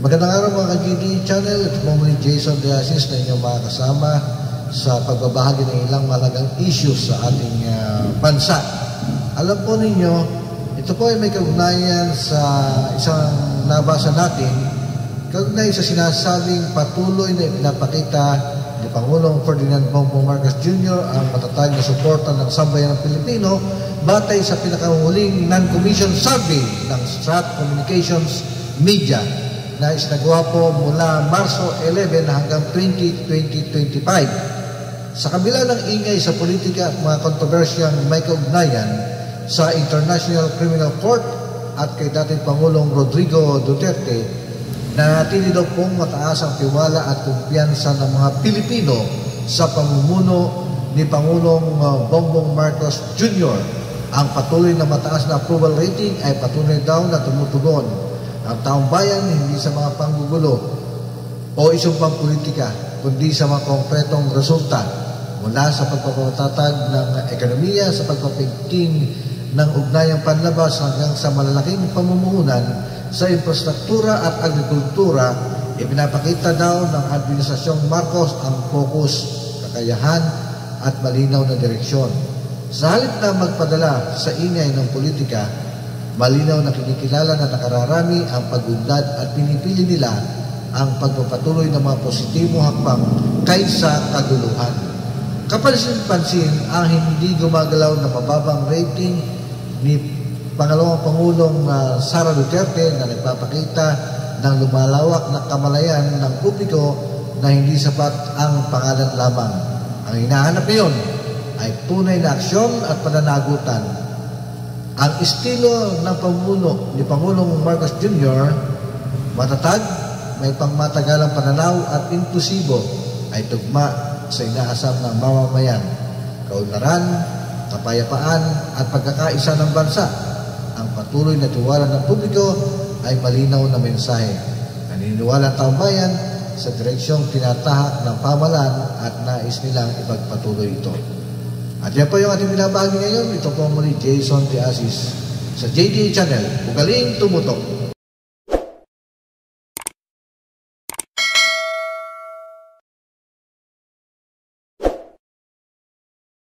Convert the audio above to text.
Magandang araw mga ka-GD Channel. Ito po muli Jason De Asis na inyong mga kasama sa pagbabahagi ng ilang malagang issues sa ating bansa. Alam po ninyo, ito po ay may kaugnayan sa isang nabasa natin, kaugnay sa sinasabing patuloy na ipinapakita ni Pangulong Ferdinand Bongbong Marcos Jr. ang matatag na suporta ng sambayan ng Pilipino batay sa pinakahuling non-commission survey ng Strat Communications Media na isinagawa po mula Marso 11 hanggang 2025. Sa kabila ng ingay sa politika at mga kontrobersyang may kaugnayan sa International Criminal Court at kay dating Pangulong Rodrigo Duterte, nanatili daw pong mataas ang tiwala at kumpiyansa ng mga Pilipino sa pamumuno ni Pangulong Bongbong Marcos Jr. Ang patuloy na mataas na approval rating ay patuloy daw na tumutugon ang taong bayan hindi sa mga panggugulo o isyong pampolitika, kundi sa mga konkretong resulta mula sa pagpapatatag ng ekonomiya, sa pagpapigting ng ugnayang panlabas hanggang sa malalaking pamumuhunan sa infrastruktura at agrikultura. Ipinapakita daw ng Administrasyong Marcos ang focus, kakayahan at malinaw na direksyon. Sa halip na magpadala sa ingay ng politika, malinaw na kinikilala na nakararami ang pagunlad at pinipili nila ang pagpapatuloy ng mga positibong hakbang kaysa kaguluhan. Kapansin-pansin ang hindi gumagalaw na mababang rating ni Pangalawang Pangulong Sara Duterte na nagpapakita ng lumalawak na kamalayan ng publiko na hindi sapat ang pangalan lamang. Ang hinahanap ngayon ay tunay na aksyon at pananagutan. Ang estilo ng pamumuno ni Pangulong Marcos Jr., matatag, may pangmatagalang pananaw at inklusibo, ay tugma sa inaasam ng mamamayan, kaunlaran, kapayapaan at pagkakaisa ng bansa. Ang patuloy na tiwala ng publiko ay malinaw na mensahe. Naniniwala ang taong bayan sa direksyong tinatahak ng pamahalaan at nais nilang ipagpatuloy ito. At yan po yung ating binabahagi ngayon. Ito po muli Jason De Asis sa JDA Channel. Ugaling tumutok.